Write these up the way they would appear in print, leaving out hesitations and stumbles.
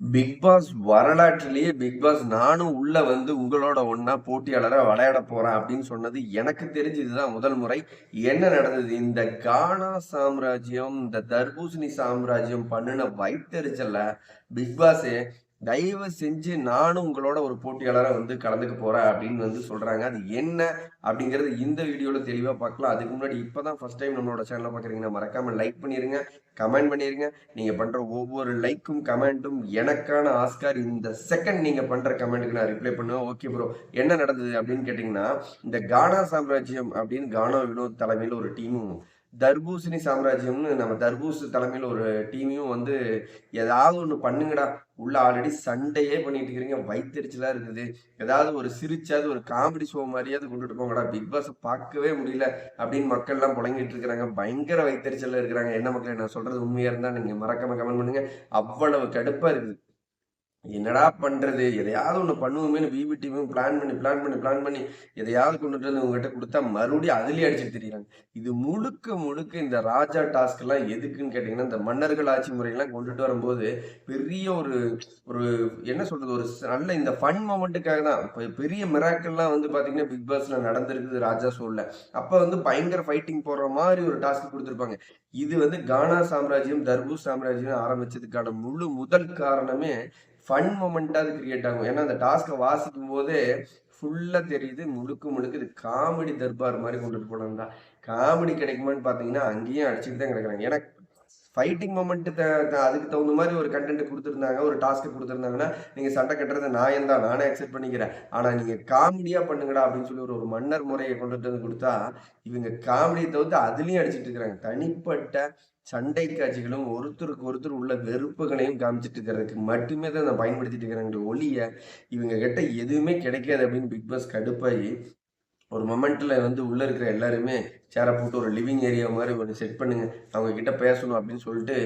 Big pass வரலாற்றிலேயே big pass நானும் உள்ள வந்து உங்களோட ஒண்ணா போட்டியாளரா விளையாட போறேன் அப்படின்னு சொன்னது எனக்கு தெரிஞ்சு இதுதான் முதல் முறை. என்ன நடந்தது? இந்த கானா சாம்ராஜ்யம், இந்த தர்பூசணி சாம்ராஜ்யம் பண்ணுன வயித்தெரிச்சல்ல பிக் பாஸே தயவு செஞ்சு நானும் உங்களோட ஒரு போட்டியாளரா வந்து கலந்துக்க போறேன் அப்படின்னு வந்து சொல்றாங்க. அது என்ன அப்படிங்கறது இந்த வீடியோல தெளிவா பார்க்கலாம். அதுக்கு முன்னாடி இப்பதான் ஃபர்ஸ்ட் டைம் நம்மளோட சேனலை பாக்குறீங்கன்னா மறக்காம லைக் பண்ணிருங்க, கமெண்ட் பண்ணிருங்க. நீங்க பண்ற ஒவ்வொரு லைக்கும் கமெண்ட்டும் எனக்கான ஆஸ்கார். இந்த செகண்ட் நீங்க பண்ற கமெண்ட்டுக்கு நான் ரிப்ளை பண்ணுவேன். ஓகே ப்ரோ, என்ன நடந்தது அப்படின்னு கேட்டீங்கன்னா, இந்த கானா சாம்ராஜ்யம் அப்படின்னு கானா வினோத் தலைமையில் ஒரு டீமும், தர்பூசணி சாம்ராஜ்யம்னு நம்ம தர்பூஸ் தலைமையில் ஒரு டீமையும் வந்து ஏதாவது ஒன்று பண்ணுங்கடா, உள்ள ஆல்ரெடி சண்டையே பண்ணிட்டு இருக்கிறீங்க, வயித்தெரிச்சலா இருக்குது, ஏதாவது ஒரு சிரிச்சாவது ஒரு காமெடி ஷோ மாதிரியாவது கொண்டுட்டு போங்கடா, பிக் பாஸ் பார்க்கவே முடியல அப்படின்னு மக்கள் எல்லாம் புழங்கிட்டு இருக்கிறாங்க. பயங்கர வயித்தெரிச்சல்ல இருக்கிறாங்க. என்ன மக்களே, நான் சொல்றது உண்மையா இருந்தா நீங்க மறக்காம கமெண்ட் பண்ணுங்க. அவ்வளவு கடுப்பா இருக்குது. என்னடா பண்றது, எதையாவது ஒண்ணு பண்ணுவோமேன்னு பிபிடியும் பிளான் பண்ணி எதையாவது கொண்டுட்டு வந்து உங்ககிட்ட கொடுத்தா மறுபடியும் அதுலயே அடிச்சுட்டு திரியிறாங்க. இது முழுக்க முழுக்க இந்த ராஜா டாஸ்க் எல்லாம் எதுக்குன்னு கேட்டீங்கன்னா, இந்த மன்னர்கள் ஆட்சி முறையெல்லாம் கொண்டுட்டு வரும்போது பெரிய ஒரு ஒரு என்ன சொல்றது, ஒரு நல்ல இந்த ஃபன் மொமெண்ட்டுக்காக தான். பெரிய மிராக்கள்லாம் வந்து பாத்தீங்கன்னா பிக் பாஸ்ல நடந்திருக்குது ராஜா ஷோல. அப்ப வந்து பயங்கர ஃபைட்டிங் போடுற மாதிரி ஒரு டாஸ்க் கொடுத்துருப்பாங்க. இது வந்து கானா சாம்ராஜ்யம், தர்பூஸ் சாம்ராஜ்யம் ஆரம்பிச்சதுக்கான முழு முதல் காரணமே ஃபன் மொமெண்ட்டாவது கிரியேட் ஆகும். ஏன்னா அந்த டாஸ்க்கை வாசிக்கும் போதே ஃபுல்லா தெரியுது, முழுக்க முழுக்க இது காமெடி தர்பார் மாதிரி கொண்டுட்டு போனது தான். காமெடி கிடைக்குமான்னு பார்த்தீங்கன்னா அங்கேயும் அடிச்சுட்டு தான் கிடக்குறாங்க. ஏன்னா ஃபைட்டிங் மொமெண்ட் அதுக்கு தகுந்த மாதிரி ஒரு கண்டென்ட் கொடுத்துருந்தாங்க, ஒரு டாஸ்க் கொடுத்துருந்தாங்கன்னா நீங்க சண்டை கட்டுறது நியாயம் தான், நானே அக்செப்ட் பண்ணிக்கிறேன். ஆனா நீங்க காமெடியா பண்ணுங்கடா அப்படின்னு சொல்லி ஒரு ஒரு மன்னர் முறையை கொண்டுட்டு வந்து கொடுத்தா இவங்க காமெடியை தவிர்த்து அதுலயும் அடிச்சிட்டு இருக்கிறாங்க. தனிப்பட்ட சண்டை காட்சிகளும் ஒருத்தருக்கு ஒருத்தர் உள்ள வெறுப்புகளையும் காமிச்சிட்டு இருக்கிறதுக்கு மட்டுமே தான் நான் பயன்படுத்திட்டு இருக்கிறாங்க ஒளிய. இவங்க கிட்ட எதுவுமே கிடைக்காது அப்படின்னு பிக் பாஸ் கடுப்பாகி ஒரு மொமெண்ட்ல வந்து உள்ள இருக்கிற எல்லாருமே சேரை போட்டு ஒரு லிவிங் ஏரியா மாதிரி ஒன்று செட் பண்ணுங்க, அவங்க கிட்ட பேசணும் அப்படின்னு சொல்லிட்டு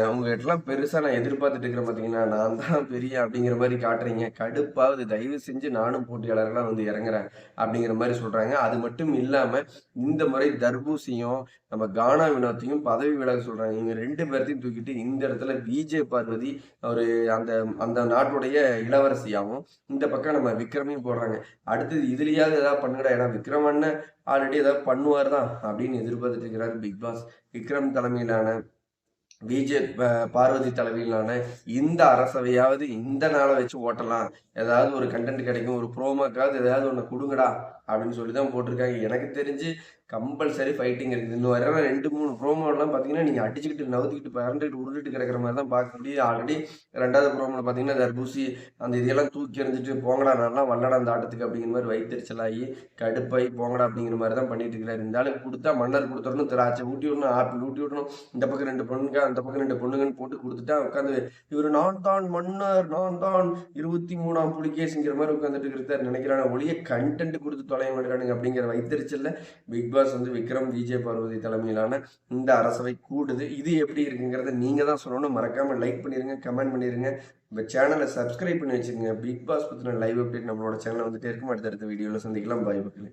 அவங்க கிட்டலாம் பெருசா நான் எதிர்பார்த்துட்டு இருக்கிறேன். பார்த்தீங்கன்னா நான் தான் பெரிய அப்படிங்கிற மாதிரி காட்டுறீங்க, கடுப்பாவது, தயவு செஞ்சு நானும் போட்டியாளர்களாக வந்து இறங்குறேன் அப்படிங்கிற மாதிரி சொல்றாங்க. அது மட்டும் இல்லாம இந்த முறை தர்பூசியும் நம்ம கானா வினோத்தையும் பதவி விலக சொல்றாங்க. இவங்க ரெண்டு பேர்த்தையும் தூக்கிட்டு இந்த இடத்துல விஜே பார்வதி ஒரு அந்த அந்த நாட்டுடைய இளவரசியாகவும், இந்த பக்கம் நம்ம விக்ரமையும் போடுறாங்க. அடுத்தது இதுலயாவது ஏதாவது பண்ணுங்கடா, ஏன்னா விக்ரம் அண்ணன் ஆல்ரெடி ஏதாவது பண்ணுவார் தான் அப்படின்னு எதிர்பார்த்துட்டு இருக்கிறாரு பிக் பாஸ். விக்ரம் தலைமையிலான விஜய் பார்வதி தலைமையிலான இந்த அரசவையாவது இந்த நாளை வச்சு ஓட்டலாம், ஏதாவது ஒரு கண்டென்ட் கிடைக்கும், ஒரு ப்ரோமோக்காவது ஏதாவது ஒன்று கொடுங்கடா அப்படின்னு சொல்லி தான் போட்டிருக்காங்க. எனக்கு தெரிஞ்சு கம்பல்சரி ஃபைட்டிங் இருக்குது. இன்னும் வர 2-3 ப்ரோமோலாம் பார்த்தீங்கன்னா நீங்கள் அடிச்சுக்கிட்டு நவுத்திக்கிட்டு பறந்துட்டு உருண்டுட்டு கிடக்கிற மாதிரி தான் பார்க்க முடியுது. ஆல்ரெடி 2வது ப்ரோமோவில் பார்த்தீங்கன்னா தர்பூசி அந்த இதெல்லாம் தூக்கி எறிஞ்சிட்டு போங்கடா நல்லா வரலடா அந்த ஆட்டத்துக்கு அப்படிங்கிற மாதிரி வயிற்றுச்சலாகி கடுப்பாகி போங்கடா அப்படிங்கிற மாதிரி தான் பண்ணிட்டு இருக்கிறாரு. இந்த ஆளுக்கு கொடுத்தா மன்னர் கொடுத்துடணும், திராட்சை ஊட்டி விடணும், ஆப்பிள் ஊட்டி விடணும், இந்த பக்கம் 2 பொண்ணுங்க அந்த பக்கம் 2 பொண்ணுங்கன்னு போட்டு கொடுத்துட்டா உட்காந்து இவர் நான் தான் மன்னர், நான் தான் 23ஆம் புலிகேசிங்கிற மாதிரி உட்காந்துட்டு இருக்கிறார் நினைக்கிறான ஒளிய கண்டென்ட் கொடுத்து தொலைய மாட்டானுங்க அப்படிங்கிற வைத்தறிச்சல்ல பிக் பாஸ் வந்து விக்ரம் விஜய் பார்வதி தலைமையிலான இந்த அரசவை கூடுது. இது எப்படி இருக்குங்கிறத நீங்க தான் சொல்லணும். மறக்காம லைக் பண்ணிருங்க, கமெண்ட் பண்ணிருங்க, இந்த சேனலை சப்ஸ்கிரைப் பண்ணி வச்சுக்கோங்க. பிக் பாஸ் பத்தின லைவ் அப்டேட் நம்மளோட சேனல் வந்துட்டே இருக்கும். அடுத்தடுத்த வீடியோல சந்திக்கலாம். பாய் மக்களே.